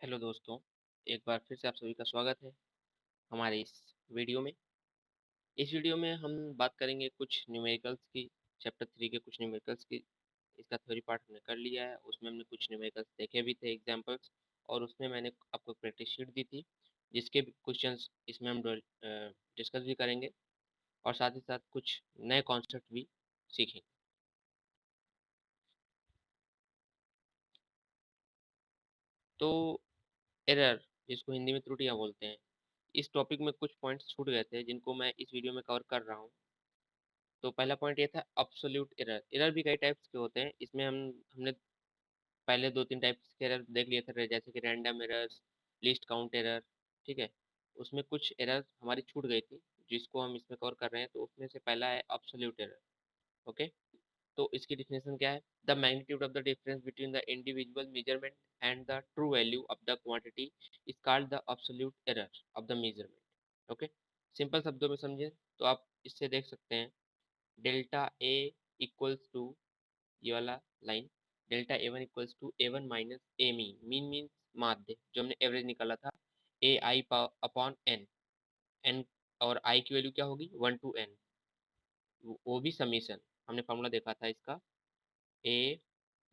Hello दोस्तों, एक बार फिर से आप सभी का स्वागत है हमारे इस वीडियो में। इस वीडियो में हम बात करेंगे कुछ न्यूमेरिकल्स की, चैप्टर 3 के कुछ न्यूमेरिकल्स की। इसका थ्योरी पार्ट हमने कर लिया है, उसमें हमने कुछ न्यूमेरिकल्स देखे भी थे एग्जांपल्स, और उसमें मैंने आपको प्रैक्टिस शीट दी थी जिसके भी क्वेश्चंस इसमें हम डिस्कस भी करेंगे और साथ ही साथ कुछ नए कॉन्सेप्ट भी सीखेंगे। तो एरर, जिसको हिंदी में त्रुटियां बोलते हैं, इस टॉपिक में कुछ पॉइंट्स छूट गए थे जिनको मैं इस वीडियो में कवर कर रहा हूँ। तो पहला पॉइंट ये था अब्सोल्यूट एरर। एरर भी कई टाइप्स के होते हैं, इसमें हमने पहले 2-3 टाइप्स के एरर देख लिए थे, जैसे कि random errors, list count error. ठीक है, उसमें कुछ एरर हमारी छूट गई थी जिसको हम इसमें कवर कर रहे हैं। तो उसमें से पहला है अब्सोल्यूट एरर। ओके, तो इसकी डिफिनेशन क्या है? The magnitude of the difference between the individual measurement and the true value of the quantity is called the absolute error of the measurement. Okay, simple शब्दों में समझें तो आप इससे देख सकते हैं, डेल्टा ए इक्वल्स टू, ये वाला line, delta A one equals to A one minus A mean. Mean means माध्य, जो हमने एवरेज निकाला था, A I upon N. N और आई की वैल्यू क्या होगी? 1 to n, वो भी समीशन। हमने फॉर्मूला देखा था इसका, A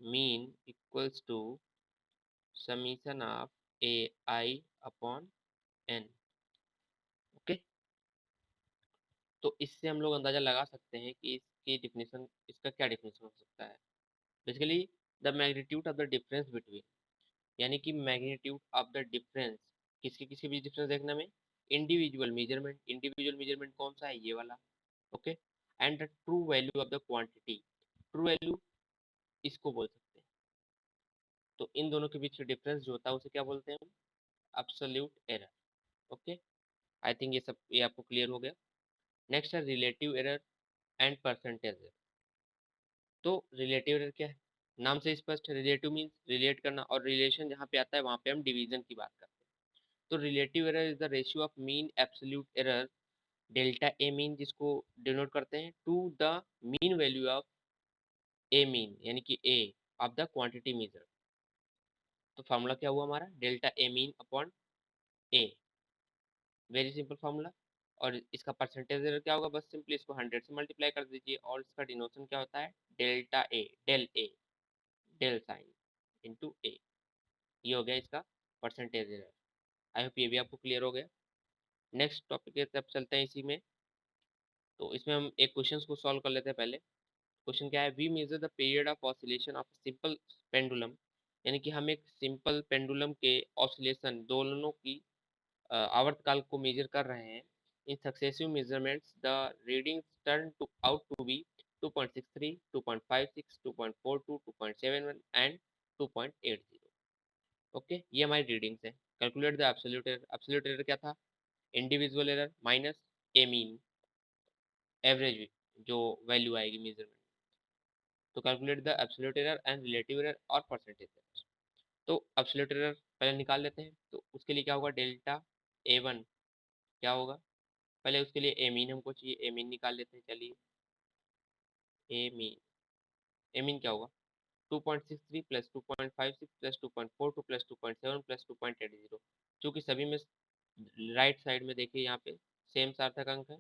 mean equals to summation of A I upon N. Okay, तो इससे हम लोग अंदाजा लगा सकते हैं कि इसकी डिफिनेशन, इसका क्या डिफिनेशन हो सकता है। Basically the magnitude of the difference between, यानी कि मैग्नीट्यूड ऑफ द डिफरेंस, किसके किसके बीच डिफरेंस देखने में? Individual measurement. इंडिविजुअल मेजरमेंट कौन सा है? ये वाला। Okay, and the true value of the quantity. True value इसको बोल सकते हैं। तो इन दोनों के बीच डिफरेंस जो होता है उसे क्या बोलते हैं? Absolute error. Okay, I think ये आपको क्लियर हो गया। नेक्स्ट है relative error and percentage error. तो रिलेटिव एरर क्या है? नाम से स्पष्ट है, रिलेटिव मीन्स रिलेट करना, और रिलेशन जहाँ पे आता है वहाँ पे हम डिवीजन की बात करते हैं। तो relative error is the ratio of mean absolute error delta A mean, जिसको डिनोट करते हैं to the mean value of A mean, यानी कि A of the quantity measure. तो फार्मूला क्या हुआ हमारा? Delta A mean upon A, very simple formula. और इसका परसेंटेज एरर क्या होगा? बस सिंपली इसको 100 से मल्टीप्लाई कर दीजिए, और इसका डिनोशन क्या होता है? Delta A, del sine into ए। ये हो गया इसका परसेंटेज एरर। आई होप ये भी आपको क्लियर हो गया। नेक्स्ट टॉपिक की तरफ चलते हैं इसी में। तो इसमें हम एक क्वेश्चन को सॉल्व कर लेते हैं पहले। क्वेश्चन क्या है? We measure the period of oscillation of simple pendulum, यानी कि हम एक सिंपल पेंडुलम के ऑसिलेशन, दोलनों की आवर्तकाल को मेजर कर रहे हैं। In successive measurements the readings turn to out to be 2.63, 2.56, 2.42, 2.71 and 2.80। Okay, ये हमारी रीडिंग्स है। Calculate the absolute error. Absolute error क्या था? Individual error minus A mean, average जो वैल्यू आएगी मेजरमेंट। तो calculate the absolute error and relative error और percentage error. तो एब्सोल्यूट एरर पहले निकाल लेते हैं। तो उसके लिए क्या होगा? डेल्टा ए वन क्या होगा? पहले उसके लिए ए मीन हमको चाहिए, ए मीन निकाल लेते हैं। चलिए, ए मीन क्या होगा? 2.63 प्लस 2.56 प्लस 2.42 प्लस 2.7 प्लस 2.80। चूँकि सभी में राइट साइड में देखिए यहाँ पे सेम सार्थक अंक है,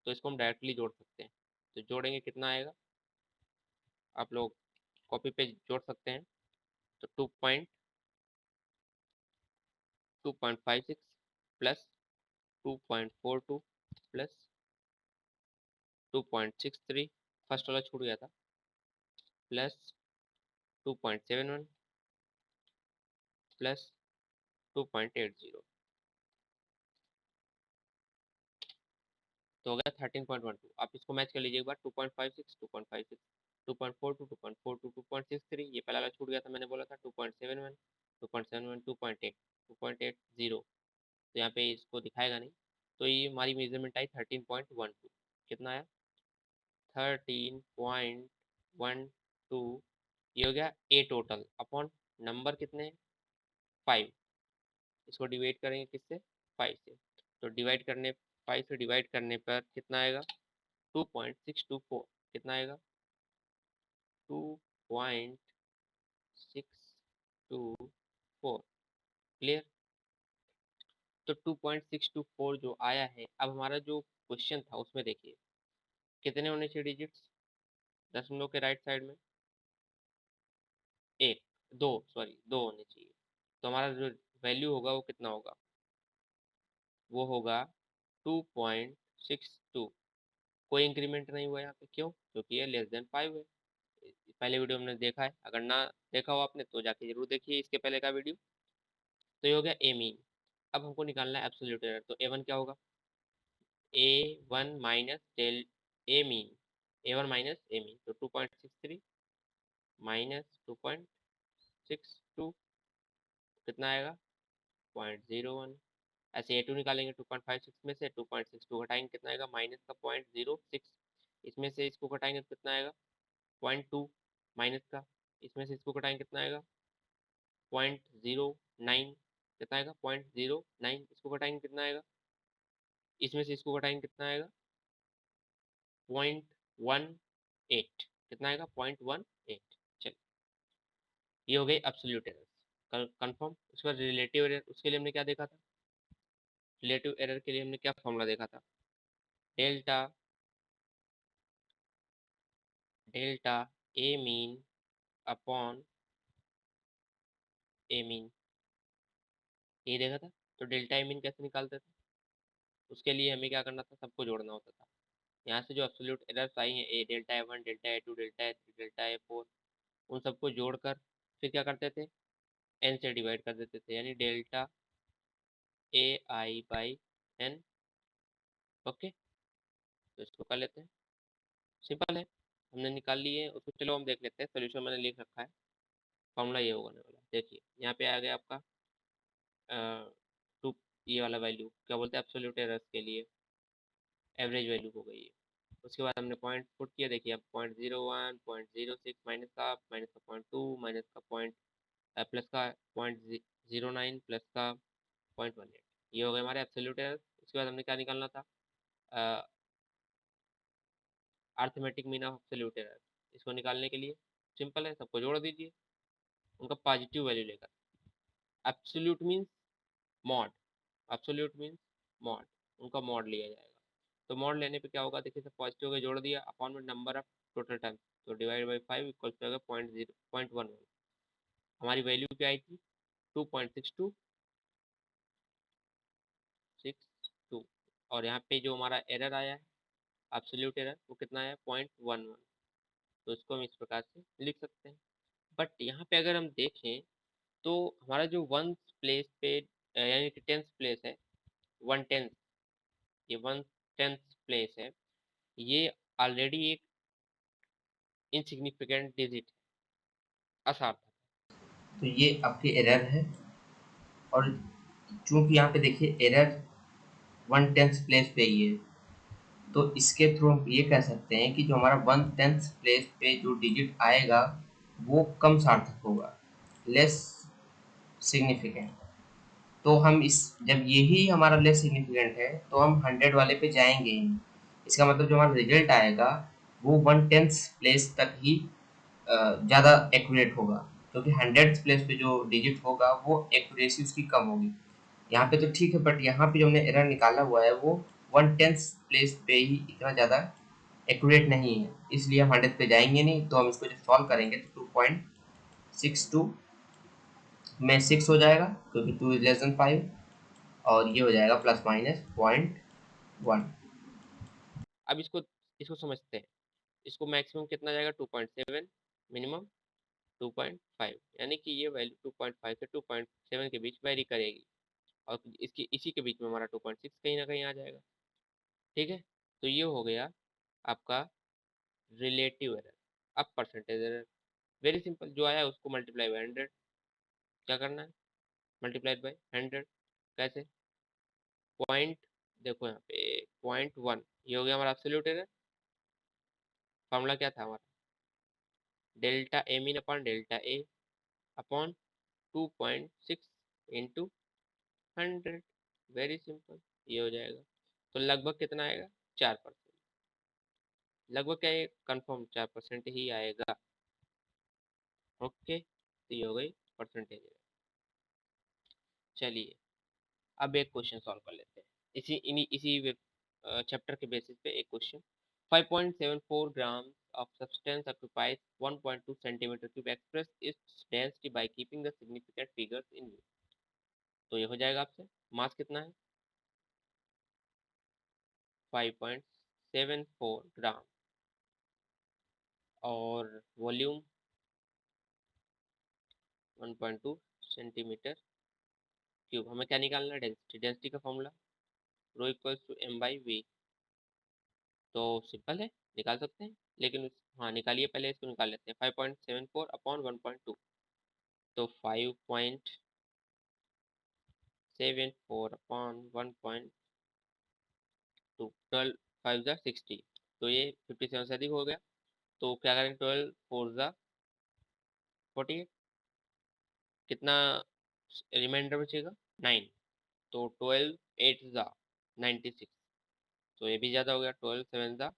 तो इसको हम डायरेक्टली जोड़ सकते हैं। तो जोड़ेंगे, कितना आएगा? आप लोग कॉपी पे जोड़ सकते हैं। तो 2.56 प्लस 2.42 प्लस 2.63, फर्स्ट वाला छूट गया था, प्लस 2.71 प्लस 2.80। तो हो गया 13.12। आप इसको मैच कर लीजिए एक बार। 2.56, 2.56, 2.42, 2.42, 2.63, ये पहला वाला छूट गया था, मैंने बोला था 2.71, 2.71, 2.8, 2.80। तो यहाँ पे इसको दिखाएगा नहीं। तो ये हमारी मेजरमेंट आई 13.12। कितना आया? 13.12। ये हो गया ए टोटल अपॉन नंबर कितने? 5। इसको डिवाइड करेंगे किससे? 5 से। तो डिवाइड करने, 5 से डिवाइड करने पर कितना आएगा? 2.624। कितना आएगा? 2.624। क्लियर। तो 2.624 जो आया है, अब हमारा जो क्वेश्चन था उसमें देखिए कितने होने चाहिए डिजिट्स दशमलव के राइट साइड में, एक, दो, सॉरी दो होने चाहिए। तो हमारा जो वैल्यू होगा वो कितना होगा, वो होगा 2.62। कोई इंक्रीमेंट नहीं हुआ यहाँ पे, क्यों? क्योंकि ये लेस देन 5 है। पहले वीडियो हमने देखा है, अगर ना देखा हो आपने तो जाके जरूर देखिए इसके पहले का वीडियो। तो ये हो गया ए मीन। अब हमको निकालना है एब्सोल्यूट एरर, तो ए वन क्या होगा, ए one minus del A mean, A one minus A mean, तो 2.63 माइनस 2.62 कितना आएगा, 0.01। ऐसे ए टू निकालेंगे 2.56 में से, 2.62 घटाएंगे कितना आएगा, माइनस का 0.06। इसमें से इसको घटाएंगे तो कितना आएगा, 0.2 माइनस का, इसमें से इसको घटाएंगे कितना आएगा, 0.09। कितना आएगा, 0.09। इसको घटाएंगे कितना आएगा, इसमें से इसको घटाएंगे कितना आएगा, 0.18। कितना आएगा, 0.18। चलिए, ये हो गई एब्सोल्यूट एरर कंफर्म। उसके बाद रिलेटिव एरर, उसके लिए हमने क्या देखा था, रिलेटिव एरर के लिए हमने क्या फॉर्मूला देखा था, delta delta A mean upon A mean, ये देखा था। तो डेल्टा ए मीन कैसे निकालते थे, उसके लिए हमें क्या करना था, सबको जोड़ना होता था। यहाँ से जो एब्सोल्यूट एरर्स आई हैं, A delta A one, delta A two, delta A three, delta A four, उन सबको जोड़कर फिर क्या करते थे, एन से डिवाइड कर देते थे, यानी delta A I by N. Okay, तो इसको कर लेते हैं, सिंपल है, हमने निकाल लिए है उसको। चलो हम देख लेते हैं, सोल्यूशन मैंने लिख रखा है, फॉर्मूला ये होने वाला है। देखिए यहाँ पे आ गया आपका टू, ये वाला वैल्यू क्या बोलते हैं एब्सोल्यूट एरर्स के लिए, एवरेज वैल्यू हो गई है। उसके बाद हमने पॉइंट पुट किया, देखिए अब 0.01, 0.06, माइनस का 0.2, माइनस का पॉइंट प्लस का 0.09, प्लस का 0.18। ये हो गए हमारे एब्सोल्यूट एरर्स। उसके बाद हमने क्या निकालना था, arithmetic mean of absolute error. इसको निकालने के लिए सिंपल है, सबको जोड़ दीजिए उनका पॉजिटिव वैल्यू लेकर। Absolute means mod, absolute means mod, उनका मॉड लिया जाएगा। तो मॉड लेने पे क्या होगा, देखिए सब पॉजिटिव के जोड़ दिया, अपॉन में नंबर ऑफ टोटल टाइम्स, तो डिवाइड बाई 5 इक्वल टू होगा 0.11। हमारी वैल्यू क्या आई थी, 2.6262। और यहाँ पे जो हमारा एरर आया है एब्सोल्यूट एरर, वो कितना है, 0.11। तो इसको हम इस प्रकार से लिख सकते हैं। बट यहाँ पे अगर हम देखें तो हमारा जो वन प्लेस पे यानी कि 10th प्लेस है, 1/10, ये 1/10 प्लेस है, ये ऑलरेडी एक इनसिग्निफिकेंट डिजिट, असार्थक। तो ये आपके एरर है, और चूंकि यहाँ पे देखिए एरर 1/10 प्लेस पे ही है, तो इसके थ्रू हम ये कह सकते हैं कि जो हमारा 1/10 प्लेस पे जो डिजिट आएगा वो कम सार्थक होगा, लेस सिग्निफिकेंट। तो हम इस, जब यही हमारा लेस सिग्निफिकेंट है तो हम 100 वाले पे जाएंगे ही। इसका मतलब जो हमारा रिजल्ट आएगा वो 1/10 प्लेस तक ही ज़्यादा एक्यूरेट होगा, क्योंकि 100 प्लेस पे जो डिजिट होगा वो एक्यूरेसी उसकी कम होगी। यहाँ पे तो ठीक है, बट यहाँ पे जो हमने एरर निकाला हुआ है वो 1/10 प्लेस पे ही इतना ज़्यादा एक्यूरेट नहीं है, इसलिए हम 100 पे जाएंगे नहीं। तो हम इसको जब सॉल्व करेंगे तो 2.62 में 6 हो जाएगा, क्योंकि 2 इज लेस देन 5, और ये हो जाएगा प्लस माइनस 0.1। अब इसको इसको समझते हैं, इसको मैक्सिमम कितना जाएगा, 2.7, मिनिमम 2.5, यानी कि ये वैल्यू 2.5 से 2.7 के बीच वेरी करेगी, और इसकी इसी के बीच में हमारा 2.6 कहीं ना कहीं आ जाएगा। ठीक है, तो ये हो गया आपका रिलेटिव एरर। अब परसेंटेज एरर, वेरी सिंपल, जो आया है उसको मल्टीप्लाई बाई 100। क्या करना है, मल्टीप्लाइड बाई 100। कैसे, पॉइंट, देखो यहाँ पे 0.1, ये हो गया हमारा एब्सोल्यूट एरर। फॉर्मूला क्या था हमारा, delta A mean upon delta A upon 2.6 into 100। Very simple, ये हो जाएगा। तो लगभग कितना आएगा, 4%। लगभग क्या है, कंफर्म 4% ही आएगा। ओके, तो ये हो गई परसेंटेज। चलिए अब एक क्वेश्चन सॉल्व कर लेते हैं, इसी चैप्टर के बेसिस पे एक question. 5.74 gram of substance occupies 1.2 centimeter cube, express its density by keeping the significant figures in view। तो ये हो जाएगा आपसे, मास कितना है 5.74 ग्राम और वॉल्यूम 1.2 सेंटीमीटर क्यूब। हमें क्या निकालना है, डेंसिटी। डेंसिटी का formula rho equals to M by V. तो सिंपल है, निकाल सकते हैं, लेकिन हाँ निकालिए, पहले इसको निकाल लेते हैं। 5.74 अपॉन 1.2, तो 5.74 अपॉन 1.2, 12 5 जा 60, तो ये 57 से अधिक हो गया। तो क्या करें, 12 4 जा 48, कितना रिमाइंडर बचेगा 9, तो 12 8 जा 96, तो ये भी ज़्यादा हो गया। 12 7 जा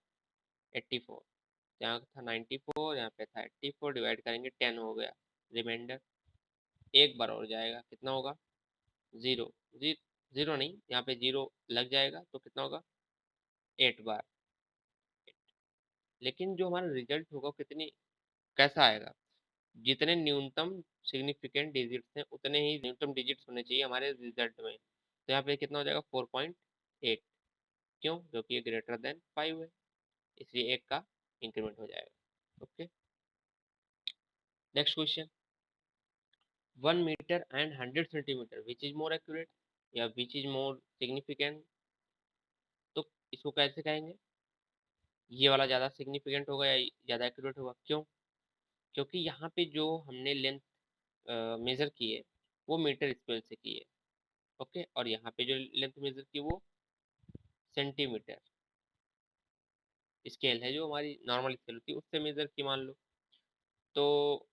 84, यहाँ था 94, यहाँ पे था 84, डिवाइड करेंगे 10 हो गया रिमाइंडर। एक बार और जाएगा, कितना होगा जीरो। जी जीरो नहीं, यहाँ पे जीरो लग जाएगा, तो कितना होगा 8 बार। लेकिन जो हमारा रिजल्ट होगा वो कितनी कैसा आएगा, जितने न्यूनतम सिग्निफिकेंट डिजिट्स हैं उतने ही न्यूनतम डिजिट्स होने चाहिए हमारे रिजल्ट में। तो यहाँ पे कितना हो जाएगा 4.8, क्यों, क्योंकि ये ग्रेटर देन 5 है, इसलिए एक का इंक्रीमेंट हो जाएगा। Okay, next question. 1 metre and 100 centimetre, which is more accurate या विच इज मोर सिग्निफिकेंट। तो इसको कैसे कहेंगे, ये वाला ज़्यादा सिग्निफिकेंट होगा या ज़्यादा एक्यूरेट होगा, क्यों, क्योंकि यहाँ पे जो हमने लेंथ मेजर की है वो मीटर स्केल से की है। ओके, और यहाँ पे जो लेंथ मेजर की वो सेंटीमीटर स्केल है, जो हमारी नॉर्मल स्केल होती है उससे मेजर की मान लो। तो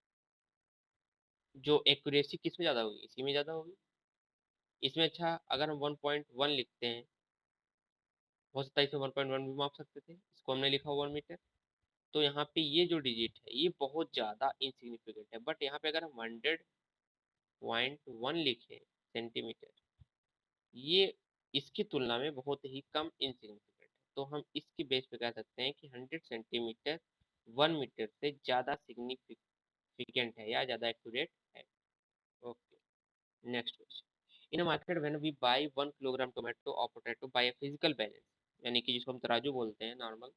जो एक्यूरेसी किस में ज़्यादा होगी, इसी में ज़्यादा होगी। इसमें अच्छा, अगर हम 1.1 लिखते हैं, हो सकता है इसे 1.1 भी माप सकते थे, इसको हमने लिखा 1 मीटर। तो यहाँ पे ये जो डिजिट है ये बहुत ज़्यादा इनसिग्निफिकेंट है, बट यहाँ पे अगर हम 100.1 लिखें सेंटीमीटर, ये इसकी तुलना में बहुत ही कम इनसिग्निफिकेंट है। तो हम इसकी बेस पे कह सकते हैं कि 100 सेंटीमीटर 1 मीटर से ज़्यादा सिग्निफिकेंट है या ज़्यादा एक्यूरेट है। Okay, next question. In a market when we buy 1 kilogram tomato और potato by a physical balance, यानी कि जिसको हम तराजू बोलते हैं normal,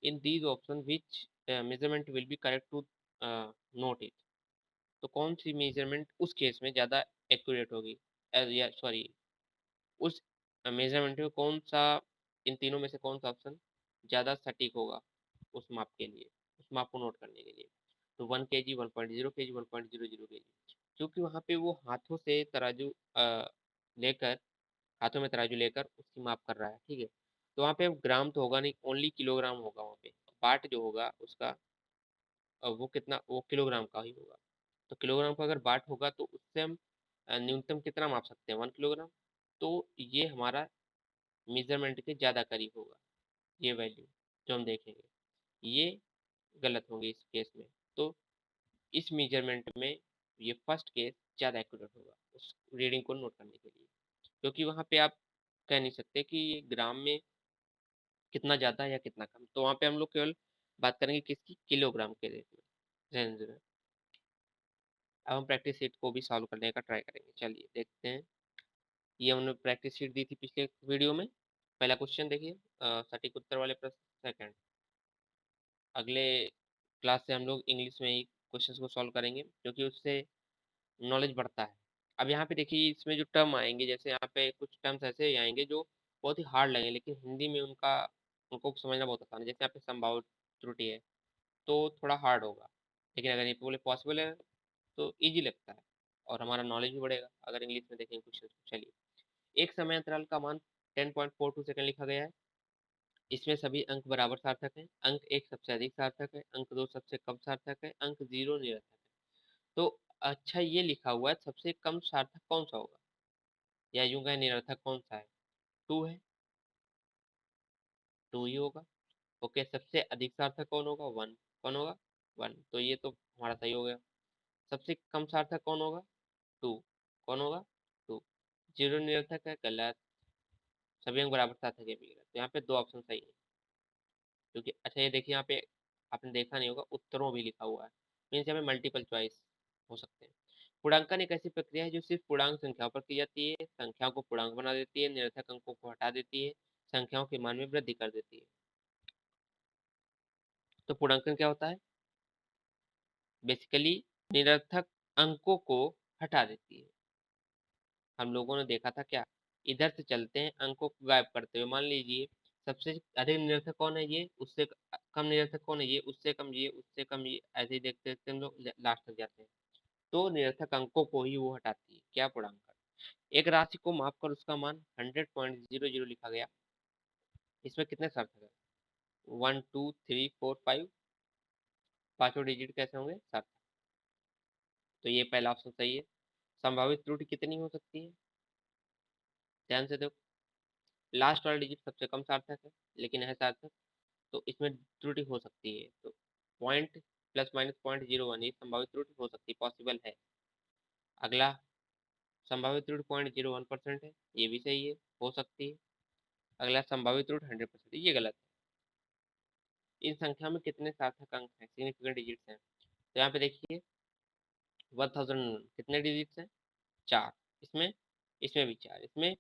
in these option which measurement will be correct to note it. तो कौन सी मेजरमेंट उस केस में ज़्यादा एक्यूरेट होगी, या सॉरी, उस मेजरमेंट में कौन सा, इन तीनों में से कौन सा ऑप्शन ज़्यादा सटीक होगा उस माप के लिए, उस माप को नोट करने के लिए। तो 1 kg 1.0 kg 1.00 kg, क्योंकि वहाँ पे वो हाथों से तराजू लेकर, हाथों में तराजू लेकर उसकी माप कर रहा है, ठीक है। तो वहाँ पे ग्राम तो होगा नहीं, ओनली किलोग्राम होगा वहाँ पे। बाट जो होगा उसका वो कितना, वो किलोग्राम का ही होगा। तो किलोग्राम का अगर बाट होगा तो उससे हम न्यूनतम कितना माप सकते हैं, 1 किलोग्राम। तो ये हमारा मेजरमेंट के ज़्यादा करीब होगा, ये वैल्यू जो हम देखेंगे ये गलत होंगे इस केस में। तो इस मेजरमेंट में ये फर्स्ट केस ज़्यादा एक्यूरेट होगा उस रीडिंग को नोट करने के लिए, क्योंकि वहाँ पे आप कह नहीं सकते कि ये ग्राम में कितना ज़्यादा या कितना कम। तो वहाँ पे हम लोग केवल बात करेंगे किसकी, किलोग्राम के रेट में, रेंज में। अब हम प्रैक्टिस शीट को भी सॉल्व करने का ट्राई करेंगे, चलिए देखते हैं। ये हमने प्रैक्टिस शीट दी थी पिछले वीडियो में। पहला क्वेश्चन देखिए, सटीक उत्तर वाले प्रश्न। सेकंड, अगले क्लास से हम लोग इंग्लिश में ही क्वेश्चंस को सॉल्व करेंगे, क्योंकि उससे नॉलेज बढ़ता है। अब यहाँ पे देखिए, इसमें जो टर्म आएंगे, जैसे यहाँ पे कुछ टर्म्स ऐसे ही आएंगे जो बहुत ही हार्ड लगेंगे, लेकिन हिंदी में उनका उनको समझना बहुत आसान है। जैसे यहाँ पे संभाव त्रुटि है, तो थोड़ा हार्ड होगा, लेकिन अगर ये बोले पॉसिबल है तो ईजी लगता है, और हमारा नॉलेज भी बढ़ेगा अगर इंग्लिश में देखेंगे क्वेश्चन। चलिए, एक समय अंतराल का मान 10.42 सेकंड लिखा गया है, इसमें सभी अंक बराबर सार्थक हैं, अंक एक सबसे अधिक सार्थक है, अंक दो सबसे कम सार्थक है, अंक जीरो निरर्थक है। तो अच्छा, ये लिखा हुआ है सबसे कम सार्थक कौन सा होगा, या यूं कहें निरर्थक कौन सा है, टू है, टू ही होगा। ओके, सबसे अधिक सार्थक कौन होगा, वन। कौन होगा, वन, तो ये तो हमारा सही हो गया। सबसे कम सार्थक कौन होगा, टू। कौन होगा, टू। जीरो निरर्थक है, गलत। सभी अंक बराबर सार्थक है भी गलत। तो यहाँ पे दो ऑप्शन सही है, क्योंकि अच्छा ये देखिए यहाँ पे आपने देखा नहीं होगा, उत्तरों भी लिखा हुआ है, मीन्स यहाँ पे मल्टीपल चॉइस हो सकते हैं। पूर्णांकन एक ऐसी प्रक्रिया है जो सिर्फ पूर्णांक संख्याओं पर की जाती है, संख्याओं को पूर्णांक बना देती है, निरर्थक अंकों को हटा देती है, संख्याओं के मान में वृद्धि कर देती है। तो पूर्णांकन क्या होता है? बेसिकली निरर्थक अंकों को हटा देती है। हम लोगों ने देखा था क्या, इधर से चलते हैं अंकों को गायब करते हुए। मान लीजिए सबसे अधिक निरर्थक कौन है, ये, उससे कम निरर्थक कौन है, ये, उससे कम ये, उससे कम ये, ऐसे ही देखते देखते हम लोग लास्ट तक जाते हैं। तो निरर्थक अंकों को ही वो हटाती है। क्या? पूर्णांकन। एक राशि को माप कर उसका मान 100.00 लिखा गया, इसमें कितने सार्थक है? 1 2 3 4 5, पांचों डिजिट कैसे होंगे? सार्थक। तो ये पहला ऑप्शन सही है। संभावित त्रुटि कितनी हो सकती है? ध्यान से देखो, लास्ट वाला डिजिट सबसे कम सार्थक है लेकिन है सार्थक, तो इसमें त्रुटि हो सकती है। तो पॉइंट प्लस माइनस 0.01 ये संभावित त्रुटि हो सकती है, पॉसिबल है। अगला संभावित त्रुटि 0.01% है, ये भी सही है, हो सकती है। अगला संभावित त्रुटि 100% है, ये गलत है। इन संख्या में कितने सार्थक अंक हैं, सिग्निफिकेंट डिजिट्स हैं? तो यहाँ पे देखिए 1000 कितने डिजिट्स हैं? 4। इसमें इसमें भी 4। इसमें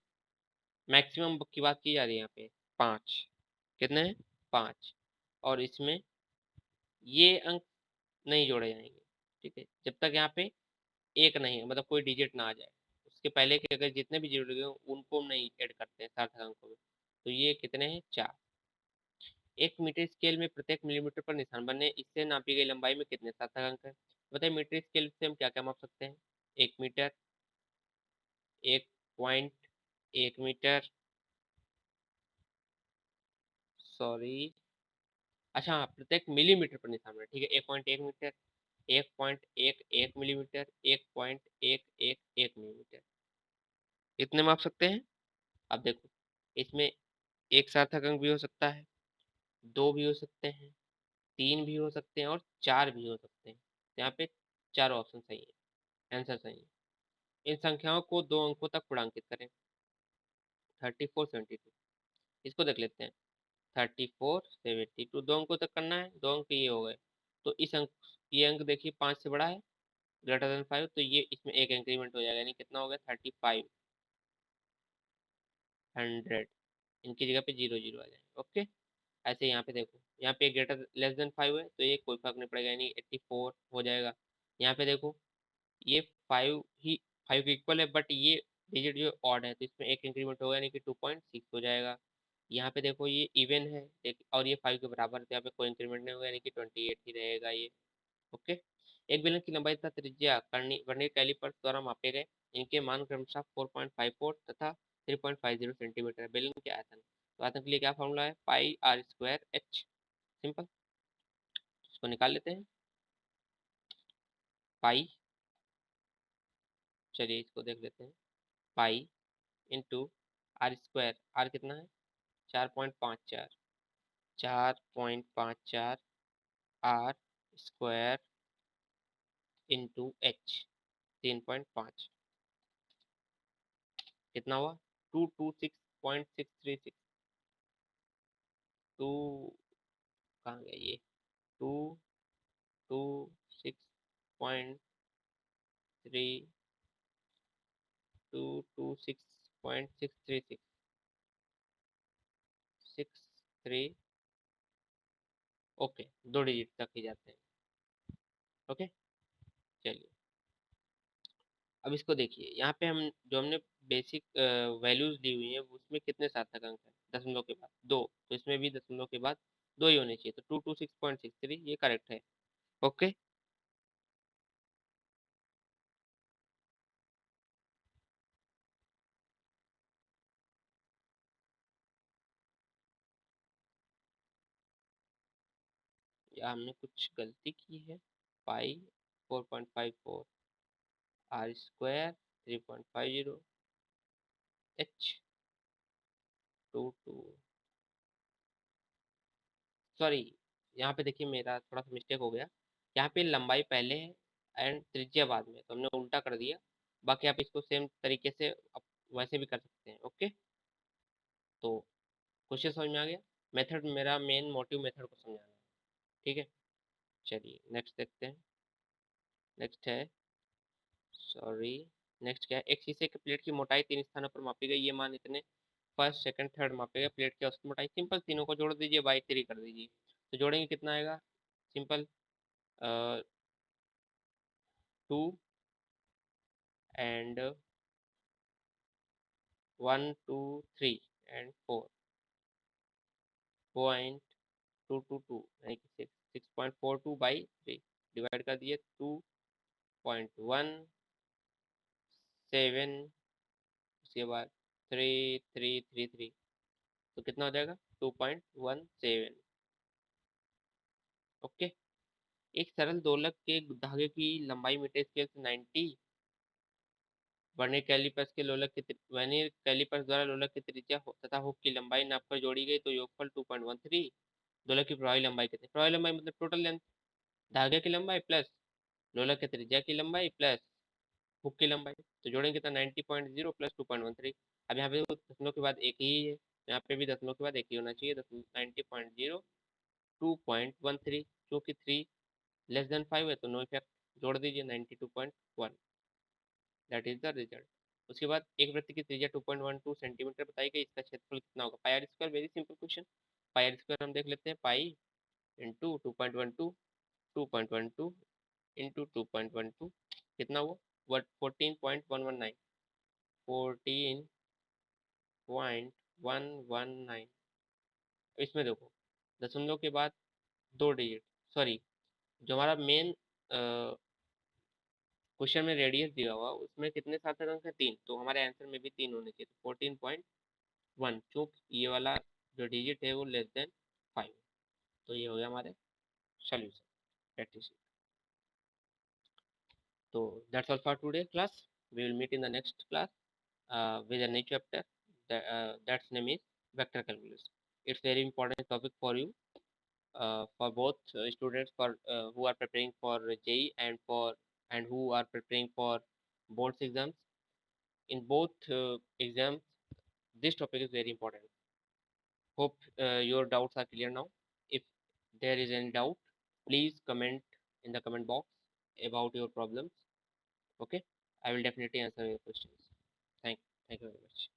मैक्सिमम की बात की जा रही है यहाँ पे 5। कितने हैं? 5। और इसमें ये अंक नहीं जोड़े जाएंगे, ठीक है, जब तक यहाँ पे एक नहीं है, मतलब कोई डिजिट ना आ जाए। उसके पहले के अगर जितने भी जुड़ गए उनको हम नहीं ऐड करते हैं सार्थक अंकों में। तो ये कितने हैं? 4। एक मीटर स्केल में प्रत्येक मिलीमीटर पर निशान बने, इससे नापी गई लंबाई में कितने सार्थक अंक है? बताइए मीटर स्केल से हम क्या क्या माप सकते हैं? 1 मीटर, 1.1 मीटर, सॉरी, अच्छा हाँ, प्रत्येक मिलीमीटर पर निशान बने, ठीक है। 1.1 मीटर, 1.11 मिलीमीटर, 1.111 मिलीमीटर, इतने माप सकते हैं। अब देखो, इसमें एक सार्थक अंक भी हो सकता है, दो भी हो सकते हैं, तीन भी हो सकते हैं और चार भी हो सकते हैं। तो यहाँ पे चारों ऑप्शन सही है, आंसर सही है। इन संख्याओं को दो अंकों तक पूर्णांकित करें। 34 72, इसको देख लेते हैं। 34 72 दो अंकों तक करना है, दो अंक ये हो गए। तो इस अंक, ये अंक देखिए 5 से बड़ा है, ग्रेटर देन 5, तो ये इसमें एक इंक्रीमेंट हो जाएगा, यानी कितना हो गया? 35, 100। इनकी जगह पे 0 0 आ जाएंगे, ओके। ऐसे यहाँ पे देखो, यहाँ पे ग्रेटर लेस देन 5 है तो ये कोई फर्क नहीं पड़ेगा, यानी 84 हो जाएगा। यहाँ पे देखो, ये 5 के इक्वल है, बट ये डिजिट जो ऑड है तो इसमें एक इंक्रीमेंट होगा, यानी कि 2.6 हो जाएगा। यहाँ पे देखो ये इवन है, और ये 5 के बराबर है, तो यहाँ पे कोई इंक्रीमेंट नहीं होगा, यानी कि 28 ही रहेगा ये, ओके। एक बेलन की लंबाई तथा त्रिज्या वर्नियर कैलिपर द्वारा मापे गए, इनके मान क्रमशः 4.54 तथा 3.50 सेंटीमीटर है। बेलन के आयतन, तो आयतन के लिए क्या फॉर्मूला है? पाई आर स्क्वायर एच, सिंपल। इसको निकाल लेते हैं। पाई, चलिए इसको देख लेते हैं। Pi into R square, R कितना है? 4.54, 4.54 आर स्क्वायर इंटू एच, 3.5, कितना हुआ? 226.636। टू, कहाँ गया ये? 226.3, 226.636, 63, ओके, दो डिजिट तक ही जाते हैं, ओके। चलिए अब इसको देखिए, यहाँ पे हम जो हमने बेसिक वैल्यूज ली हुई है उसमें कितने सार्थक अंक है? दशमलव के बाद दो, तो इसमें भी दशमलव के बाद दो ही होने चाहिए, तो 226.63 ये करेक्ट है, ओके। या हमने कुछ गलती की है? पाई 4.54, आर स्क्वायर 3.50, एच 2, सॉरी, यहाँ पे देखिए मेरा थोड़ा सा मिस्टेक हो गया। यहाँ पे लंबाई पहले है एंड त्रिज्या बाद में, तो हमने उल्टा कर दिया। बाकी आप इसको सेम तरीके से वैसे भी कर सकते हैं। ओके, तो क्वेश्चन समझ में आ गया। मेथड, मेरा मेन मोटिव मेथड को समझाना है। ठीक है, चलिए नेक्स्ट देखते हैं। नेक्स्ट है, सॉरी, नेक्स्ट क्या है, एक शीशे के प्लेट की मोटाई 3 स्थानों पर मापी गई, ये मान इतने, फर्स्ट सेकंड थर्ड मापे गए, प्लेट की औसत मोटाई, सिंपल, तीनों को जोड़ दीजिए, बाई 3 कर दीजिए। तो जोड़ेंगे कितना आएगा, सिंपल, 2 एंड 1 2 3 एंड 4 2 यानी कि 6.42 बाई 3, डिवाइड कर दिए 2.17, उसके बाद 3333, तो कितना हो जाएगा 2.17। ओके, एक सरल दोलक के धागे की लंबाई मीटर स्केल से 90, वर्नियर कैलिपर्स द्वारा लोलक की त्रिज्या तथा हुक की लंबाई नापकर जोड़ी गई, तो योगफल 2.13। दोलक की प्रभावी लंबाई कितनी, प्रभावी लंबाई मतलब टोटल लेंथ, धागे की लंबाई प्लस लोलक की त्रिज्या की लंबाई प्लस हुक की लंबाई, तो जोड़ेंगे तो 90.0 प्लस 2.13। अब यहाँ पे दशमलव के बाद एक ही है, यहाँ पे भी दशमलव के बाद एक ही होना चाहिए, 90.0 2.13, क्योंकि 3 <5 है तो नो इफेक्ट, जोड़ दीजिए 92.1, दैट इज द रिजल्ट। उसके बाद एक वृत्त की त्रिज्या 2.12 सेंटीमीटर बताई गई, इसका क्षेत्रफल कितना होगा, pi R square, very simple question. Pi R square हम देख लेते हैं, पाई इंटू 2.12, 2.12 इंटू 2.12 कितना हुआ, 14.119, 14.119। इसमें देखो दशमलव के बाद 2 डिजिट, सॉरी, जो हमारा मेन क्वेश्चन में रेडियस दिया हुआ उसमें कितने सार्थक अंक है, 3, तो हमारे आंसर में भी 3 होने चाहिए, तो 14.1, चूंकि ये वाला जो डिजिट है वो लेस देन 5, तो ये हो गया हमारे सोल्यूशन, प्रैक्टिस। तो that's all for today class, we will meet in the next class with a new chapter, that's name is vector calculus. It's very important topic for you, for both students for who are preparing for JEE and who are preparing for boards exams. In both exams, this topic is very important. Hope your doubts are clear now. If there is any doubt, please comment in the comment box about your problems. Okay, I will definitely answer your questions. Thank you very much.